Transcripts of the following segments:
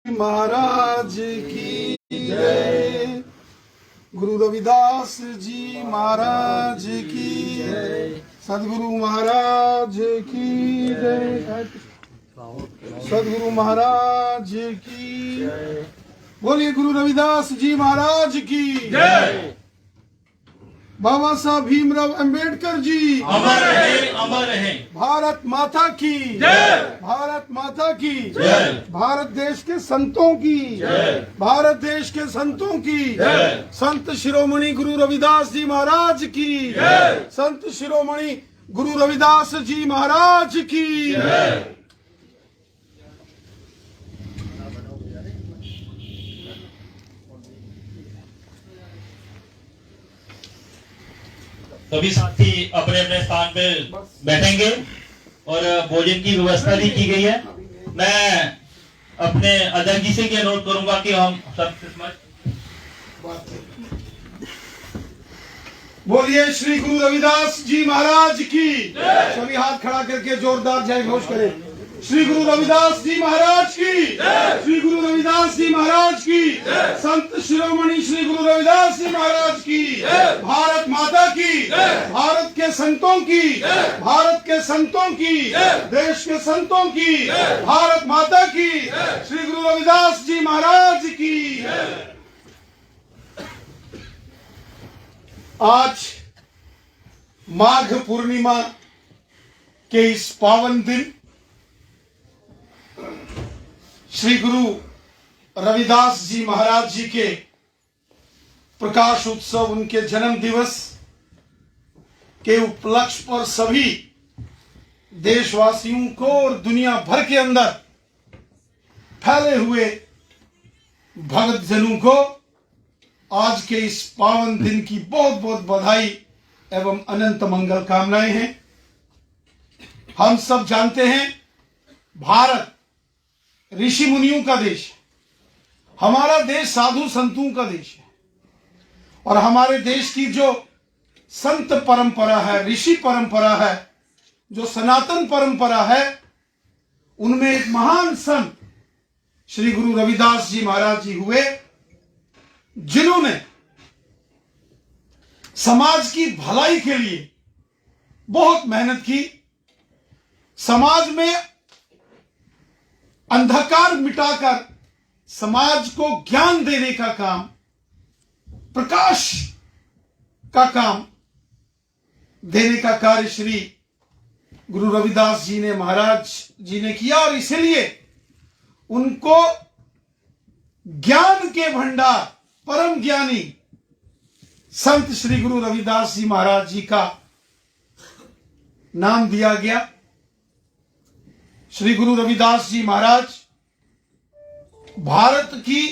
महाराज की जय। गुरु रविदास जी महाराज की जय। सदगुरु महाराज की जय। सदगुरु महाराज की जय। बोलिए गुरु रविदास जी महाराज की जय। बाबा साहब भीमराव अंबेडकर जी अमर रहे, अमर रहे। भारत माता की जय। भारत माता की जय। भारत देश के संतों की जय। भारत देश के संतों की जय। संत शिरोमणि गुरु रविदास जी महाराज की जय। संत शिरोमणि गुरु रविदास जी महाराज की जय। सभी साथी अपने अपने स्थान पर बैठेंगे और भोजन की व्यवस्था भी की गई है। मैं अपने अध्यक्ष जी से ये अनुरोध करूंगा कि हम सब बोलिए श्री गुरु रविदास जी महाराज की सभी हाथ खड़ा करके जोरदार जय घोष करें। श्री गुरु रविदास जी महाराज की श्री गुरु रविदास जी महाराज की संत शिरोमणि श्री गुरु रविदास जी महाराज की भारत माता की भारत के संतों की भारत के संतों की देश के संतों की भारत माता की श्री गुरु रविदास जी महाराज की। आज माघ पूर्णिमा के इस पावन दिन श्री गुरु रविदास जी महाराज जी के प्रकाश उत्सव, उनके जन्म दिवस के उपलक्ष्य पर सभी देशवासियों को और दुनिया भर के अंदर फैले हुए भक्त जनों को आज के इस पावन दिन की बहुत बहुत बधाई एवं अनंत मंगल कामनाएं हैं। हम सब जानते हैं भारत ऋषि मुनियों का देश है। हमारा देश साधु संतों का देश है और हमारे देश की जो संत परंपरा है, ऋषि परंपरा है, जो सनातन परंपरा है, उनमें एक महान संत श्री गुरु रविदास जी महाराज जी हुए, जिन्होंने समाज की भलाई के लिए बहुत मेहनत की। समाज में अंधकार मिटाकर समाज को ज्ञान देने का काम, प्रकाश का काम देने का कार्य श्री गुरु रविदास जी ने महाराज जी ने किया और इसलिए उनको ज्ञान के भंडार परम ज्ञानी संत श्री गुरु रविदास जी महाराज जी का नाम दिया गया। श्री गुरु रविदास जी महाराज भारत की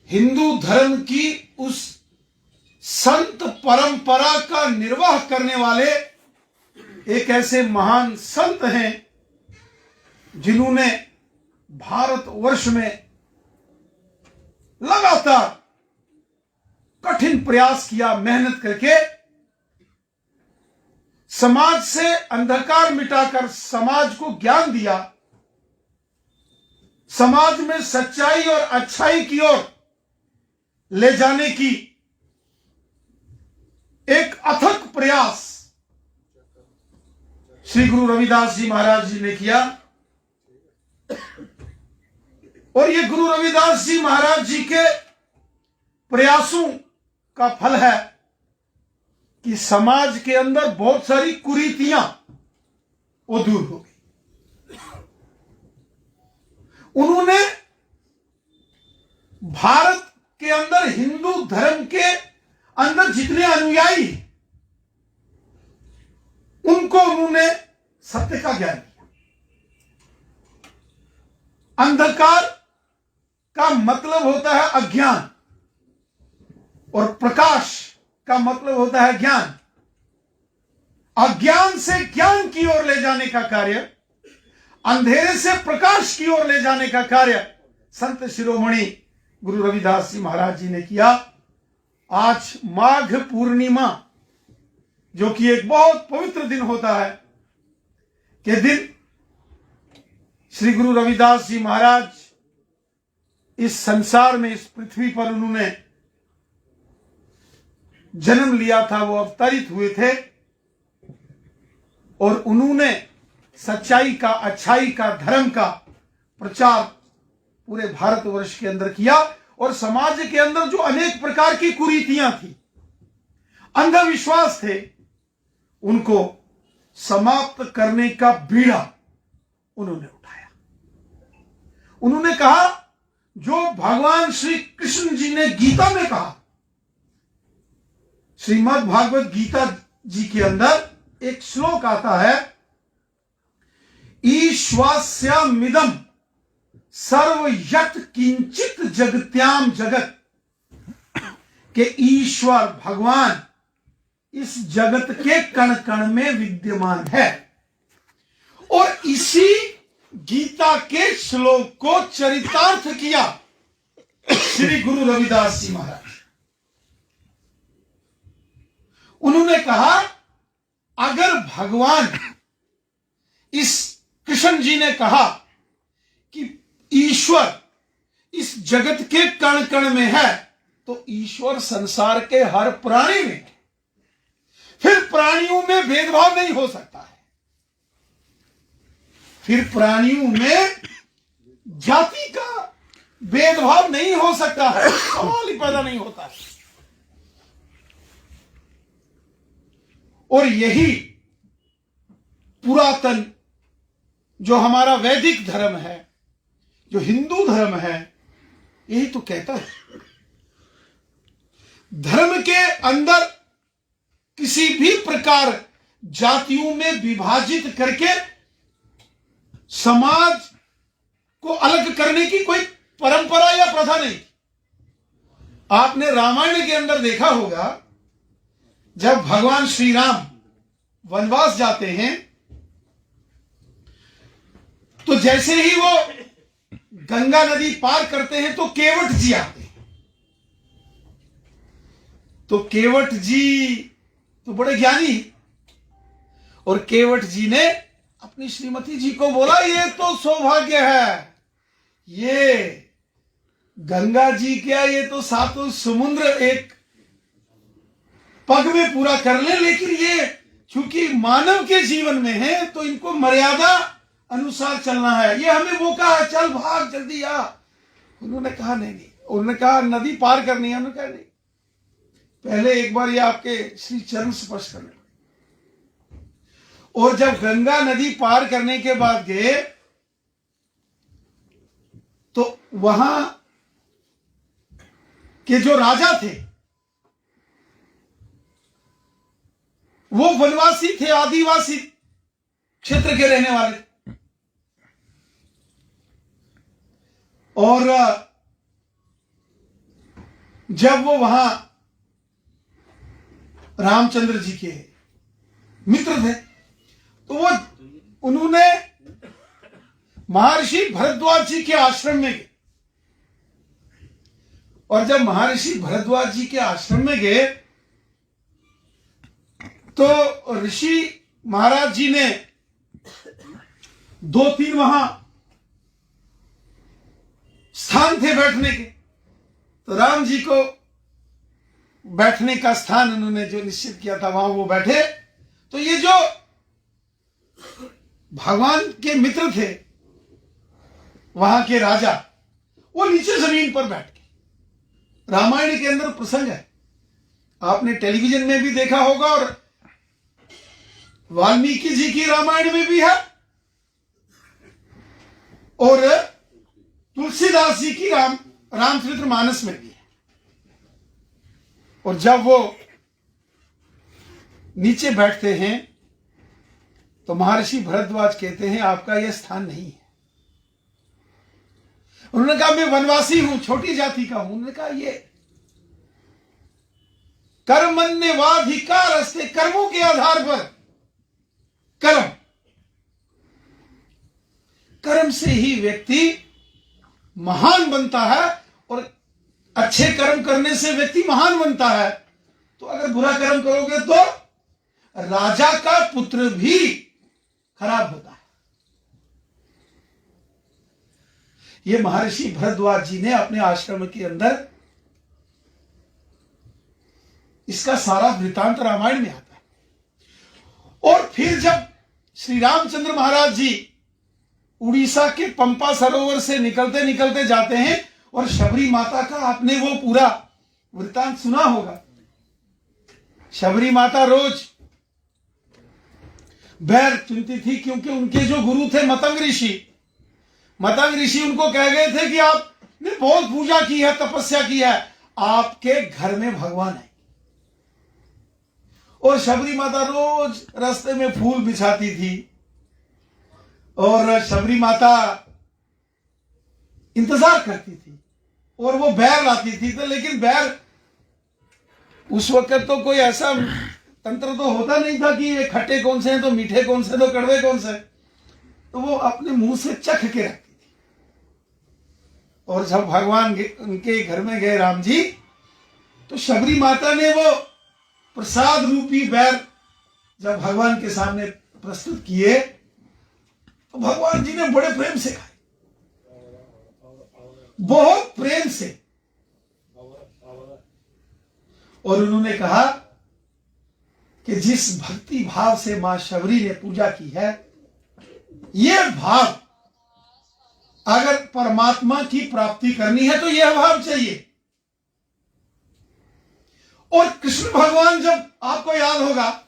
हिंदू धर्म की उस संत परंपरा का निर्वाह करने वाले एक ऐसे महान संत हैं जिन्होंने भारतवर्ष में लगातार कठिन प्रयास किया, मेहनत करके समाज से अंधकार मिटाकर समाज को ज्ञान दिया, समाज में सच्चाई और अच्छाई की ओर ले जाने की एक अथक प्रयास श्री गुरु रविदास जी महाराज जी ने किया। और ये गुरु रविदास जी महाराज जी के प्रयासों का फल है कि समाज के अंदर बहुत सारी कुरीतियां वो दूर हो गई। उन्होंने भारत के अंदर हिंदू धर्म के अंदर जितने अनुयायी उनको उन्होंने सत्य का ज्ञान दिया। अंधकार का मतलब होता है अज्ञान और प्रकाश का मतलब होता है ज्ञान। अज्ञान से ज्ञान की ओर ले जाने का कार्य, अंधेरे से प्रकाश की ओर ले जाने का कार्य संत शिरोमणि गुरु रविदास जी महाराज जी ने किया। आज माघ पूर्णिमा जो कि एक बहुत पवित्र दिन होता है के दिन श्री गुरु रविदास जी महाराज इस संसार में, इस पृथ्वी पर उन्होंने जन्म लिया था, वो अवतरित हुए थे और उन्होंने सच्चाई का, अच्छाई का, धर्म का प्रचार पूरे भारतवर्ष के अंदर किया और समाज के अंदर जो अनेक प्रकार की कुरीतियां थी, अंधविश्वास थे, उनको समाप्त करने का बीड़ा उन्होंने उठाया। उन्होंने कहा जो भगवान श्री कृष्ण जी ने गीता में कहा, श्रीमद् भागवत गीता जी के अंदर एक श्लोक आता है, ईश्वास्यमिदं सर्वयत् किंचित जगत्याम जगत, के ईश्वर भगवान इस जगत के कण कण में विद्यमान है। और इसी गीता के श्लोक को चरितार्थ किया श्री गुरु रविदास जी महाराज। उन्होंने कहा अगर भगवान, इस कृष्ण जी ने कहा कि ईश्वर इस जगत के कण कण में है, तो ईश्वर संसार के हर प्राणी में, फिर प्राणियों में भेदभाव नहीं हो सकता है, फिर प्राणियों में जाति का भेदभाव नहीं हो सकता है, सवाल ही पैदा नहीं होता है। और यही पुरातन जो हमारा वैदिक धर्म है, जो हिंदू धर्म है, यही तो कहता है धर्म के अंदर किसी भी प्रकार जातियों में विभाजित करके समाज को अलग करने की कोई परंपरा या प्रथा नहीं। आपने रामायण के अंदर देखा होगा, जब भगवान श्री राम वनवास जाते हैं तो जैसे ही वो गंगा नदी पार करते हैं तो केवट जी आते हैं। तो केवट जी तो बड़े ज्ञानी, और केवट जी ने अपनी श्रीमती जी को बोला ये तो सौभाग्य है, ये गंगा जी क्या, ये तो सातों समुद्र एक पग में पूरा कर ले, लेकिन ये चूंकि मानव के जीवन में है तो इनको मर्यादा अनुसार चलना है, ये हमें मौका है, चल भाग जल्दी आ। उन्होंने कहा नहीं नहीं, उन्होंने कहा नदी पार करनी है, उन्होंने कहा नहीं, पहले एक बार ये आपके श्री चरण स्पर्श करने। और जब गंगा नदी पार करने के बाद गए तो वहां के जो राजा थे वो वनवासी थे, आदिवासी क्षेत्र के रहने वाले। और जब वो वहां रामचंद्र जी के मित्र थे तो वो उन्होंने महर्षि भरद्वाज जी के आश्रम में गए। और जब महर्षि भरद्वाज जी के आश्रम में गए तो ऋषि महाराज जी ने 2-3 वहां स्थान थे बैठने के, तो राम जी को बैठने का स्थान उन्होंने जो निश्चित किया था वहां वो बैठे। तो ये जो भगवान के मित्र थे वहां के राजा, वो नीचे जमीन पर बैठ के, रामायण के अंदर प्रसंग है, आपने टेलीविजन में भी देखा होगा और वाल्मीकि जी की रामायण में भी है और तुलसीदास जी की रामचरितमानस में भी है। और जब वो नीचे बैठते हैं तो महर्षि भरद्वाज कहते हैं आपका यह स्थान नहीं है। उन्होंने कहा मैं वनवासी हूं, छोटी जाति का हूं। उन्होंने कहा ये कर्मण्यवाधिकार अस्ते, कर्मों के आधार पर, कर्म से ही व्यक्ति महान बनता है और अच्छे कर्म करने से व्यक्ति महान बनता है। तो अगर बुरा कर्म करोगे तो राजा का पुत्र भी खराब होता है। ये महर्षि भरद्वाज जी ने अपने आश्रम के अंदर इसका सारा वृतांत रामायण में आता है। और फिर जब श्री रामचंद्र महाराज जी उड़ीसा के पंपा सरोवर से निकलते निकलते जाते हैं, और शबरी माता का आपने वो पूरा वृतांत सुना होगा। शबरी माता रोज बैर चुनती थी, क्योंकि उनके जो गुरु थे मतंग ऋषि उनको कह गए थे कि आपने बहुत पूजा की है, तपस्या की है, आपके घर में भगवान है। और शबरी माता रोज रास्ते में फूल बिछाती थी, और शबरी माता इंतजार करती थी, और वो बैर लाती थी। तो लेकिन बैर उस वक्त तो कोई ऐसा तंत्र तो होता नहीं था कि ये खट्टे कौन से हैं तो मीठे कौन से तो कड़वे कौन से, तो वो अपने मुंह से चख के रखती थी। और जब भगवान उनके घर में गए राम जी, तो शबरी माता ने वो प्रसाद रूपी बैर जब भगवान के सामने प्रस्तुत किए, तो भगवान जी ने बड़े प्रेम से खाए, बहुत प्रेम से। और उन्होंने कहा कि जिस भक्ति भाव से मां शबरी ने पूजा की है, यह भाव अगर परमात्मा की प्राप्ति करनी है तो यह भाव चाहिए। और कृष्ण भगवान, जब आपको याद होगा,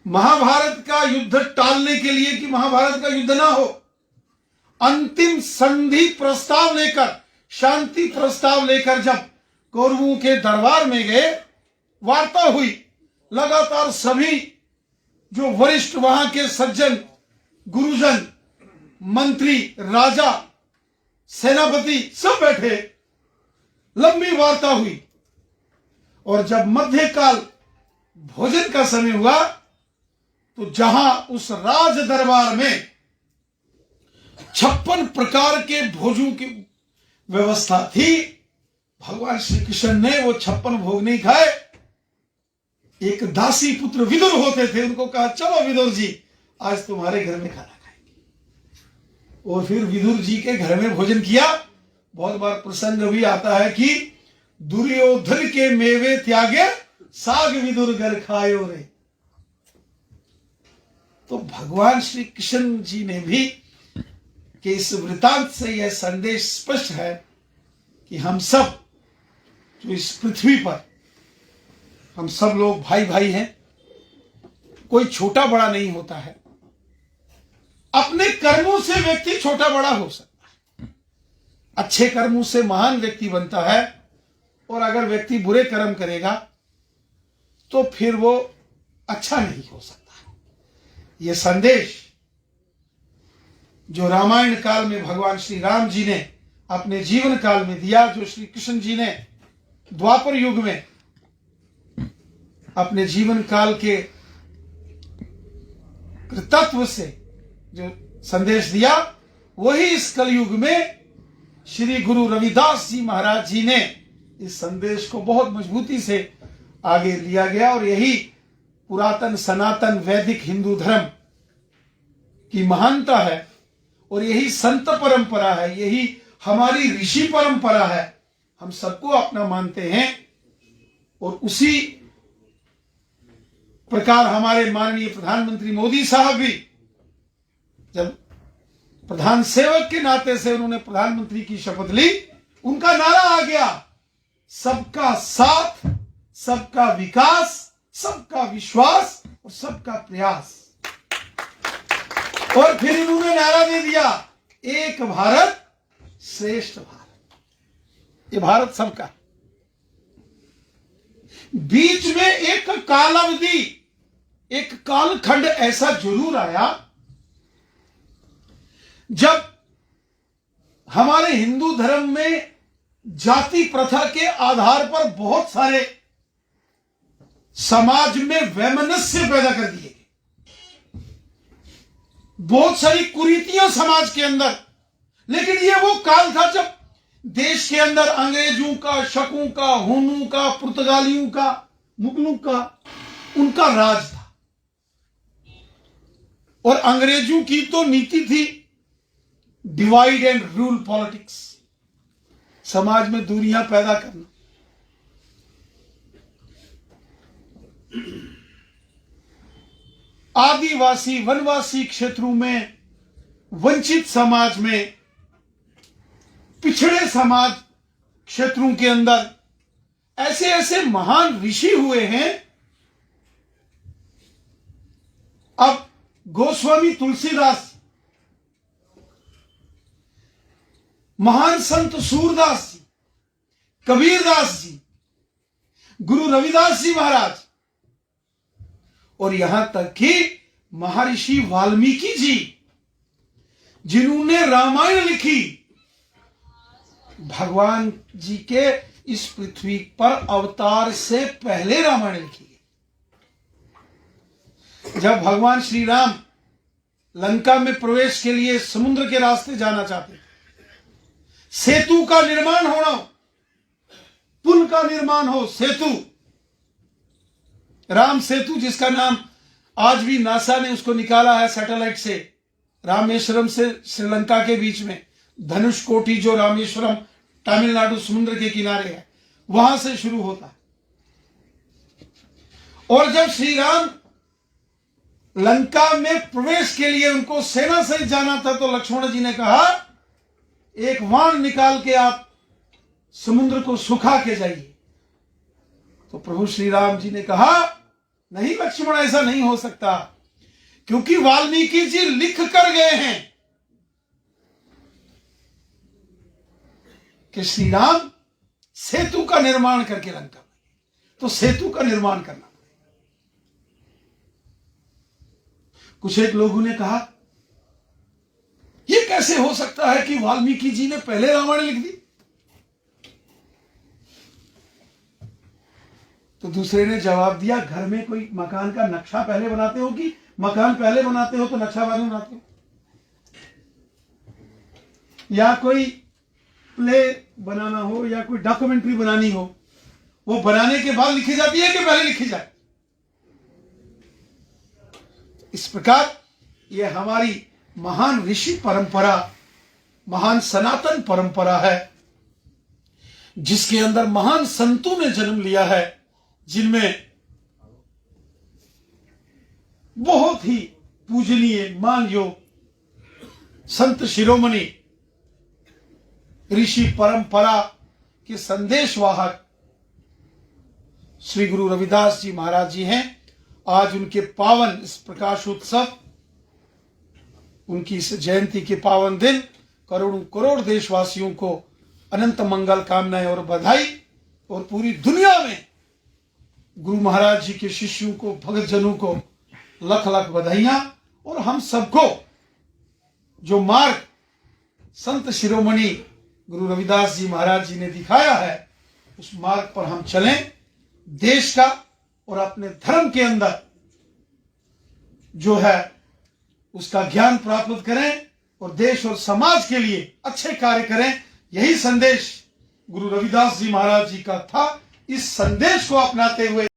महाभारत का युद्ध टालने के लिए कि महाभारत का युद्ध ना हो, अंतिम संधि प्रस्ताव लेकर, शांति प्रस्ताव लेकर जब कौरवों के दरबार में गए, वार्ता हुई, लगातार सभी जो वरिष्ठ वहां के सज्जन, गुरुजन, मंत्री, राजा, सेनापति सब बैठे, लंबी वार्ता हुई। और जब मध्यकाल भोजन का समय हुआ, तो जहां उस राज दरबार में 56 प्रकार के भोजों की व्यवस्था थी, भगवान श्री कृष्ण ने वो 56 भोग नहीं खाए। एक दासी पुत्र विदुर होते थे, उनको कहा चलो विदुर जी आज तुम्हारे घर में खाना खाएंगे। और फिर विदुर जी के घर में भोजन किया। बहुत बार प्रसंग भी आता है कि दुर्योधन के मेवे त्यागे, साग विदुर घर खायो रे। तो भगवान श्री कृष्ण जी ने भी कि इस वृतांत से यह संदेश स्पष्ट है कि हम सब जो इस पृथ्वी पर, हम सब लोग भाई भाई हैं, कोई छोटा बड़ा नहीं होता है। अपने कर्मों से व्यक्ति छोटा बड़ा हो सकता है, अच्छे कर्मों से महान व्यक्ति बनता है, और अगर व्यक्ति बुरे कर्म करेगा तो फिर वो अच्छा नहीं हो सकता। यह संदेश जो रामायण काल में भगवान श्री राम जी ने अपने जीवन काल में दिया, जो श्री कृष्ण जी ने द्वापर युग में अपने जीवन काल के तत्व से जो संदेश दिया, वही इस कलयुग में श्री गुरु रविदास जी महाराज जी ने इस संदेश को बहुत मजबूती से आगे लिया गया। और यही पुरातन सनातन वैदिक हिंदू धर्म की महानता है, और यही संत परंपरा है, यही हमारी ऋषि परंपरा है। हम सबको अपना मानते हैं, और उसी प्रकार हमारे माननीय प्रधानमंत्री मोदी साहब भी जब प्रधान सेवक के नाते से उन्होंने प्रधानमंत्री की शपथ ली, उनका नारा आ गया, सबका साथ, सबका विकास, सबका विश्वास और सबका प्रयास। और फिर इन्होंने नारा दे दिया, एक भारत श्रेष्ठ भारत। ये भारत सबका। बीच में एक कालावधि, एक कालखंड ऐसा जरूर आया जब हमारे हिंदू धर्म में जाति प्रथा के आधार पर बहुत सारे समाज में वैमनस्य पैदा कर दिए गए, बहुत सारी कुरीतियां समाज के अंदर। लेकिन ये वो काल था जब देश के अंदर अंग्रेजों का, शकों का, हुनों का, पुर्तगालियों का, मुगलों का, उनका राज था। और अंग्रेजों की तो नीति थी डिवाइड एंड रूल पॉलिटिक्स, समाज में दूरियां पैदा करना, आदिवासी वनवासी क्षेत्रों में, वंचित समाज में, पिछड़े समाज क्षेत्रों के अंदर ऐसे ऐसे महान ऋषि हुए हैं। अब गोस्वामी तुलसीदास, महान संत सूरदास जी, कबीरदास जी, गुरु रविदास जी महाराज, और यहां तक कि महर्षि वाल्मीकि जी, जिन्होंने रामायण लिखी, भगवान जी के इस पृथ्वी पर अवतार से पहले रामायण लिखी है। जब भगवान श्री राम लंका में प्रवेश के लिए समुद्र के रास्ते जाना चाहते थे, सेतु का निर्माण होना, पुल का निर्माण हो, सेतु, राम सेतु, जिसका नाम आज भी नासा ने उसको निकाला है सैटेलाइट से, रामेश्वरम से श्रीलंका के बीच में धनुष कोटि, जो रामेश्वरम तमिलनाडु समुद्र के किनारे है, वहां से शुरू होता है। और जब श्री राम लंका में प्रवेश के लिए उनको सेना सहित जाना था, तो लक्ष्मण जी ने कहा, एक वाण निकाल के आप समुद्र को सुखा के जाइए। तो प्रभु श्री राम जी ने कहा, नहीं लक्ष्मण, ऐसा नहीं हो सकता, क्योंकि वाल्मीकि जी लिख कर गए हैं कि श्री राम सेतु का निर्माण करके लंका में, तो सेतु का निर्माण करना पड़ेगा। कुछ एक लोगों ने कहा, यह कैसे हो सकता है कि वाल्मीकि जी ने पहले रामायण लिख दी? तो दूसरे ने जवाब दिया, घर में कोई मकान का नक्शा पहले बनाते हो कि मकान पहले बनाते हो तो नक्शा बाद में बनाते हो? या कोई प्ले बनाना हो या कोई डॉक्यूमेंट्री बनानी हो, वो बनाने के बाद लिखी जाती है कि पहले लिखी जाए? इस प्रकार ये हमारी महान ऋषि परंपरा, महान सनातन परंपरा है, जिसके अंदर महान संतों ने जन्म लिया है, जिनमें बहुत ही पूजनीय, मान योग संत शिरोमणि ऋषि परंपरा के संदेशवाहक श्री गुरु रविदास जी महाराज जी हैं। आज उनके पावन इस प्रकाशोत्सव, उनकी इस जयंती के पावन दिन, करोड़ों करोड़ देशवासियों को अनंत मंगल कामनाएं और बधाई, और पूरी दुनिया में गुरु महाराज जी के शिष्यों को, भगत जनों को लख लख बधाइयां। और हम सबको जो मार्ग संत शिरोमणि गुरु रविदास जी महाराज जी ने दिखाया है, उस मार्ग पर हम चलें, देश का और अपने धर्म के अंदर जो है उसका ज्ञान प्राप्त करें, और देश और समाज के लिए अच्छे कार्य करें। यही संदेश गुरु रविदास जी महाराज जी का था। इस संदेश को अपनाते हुए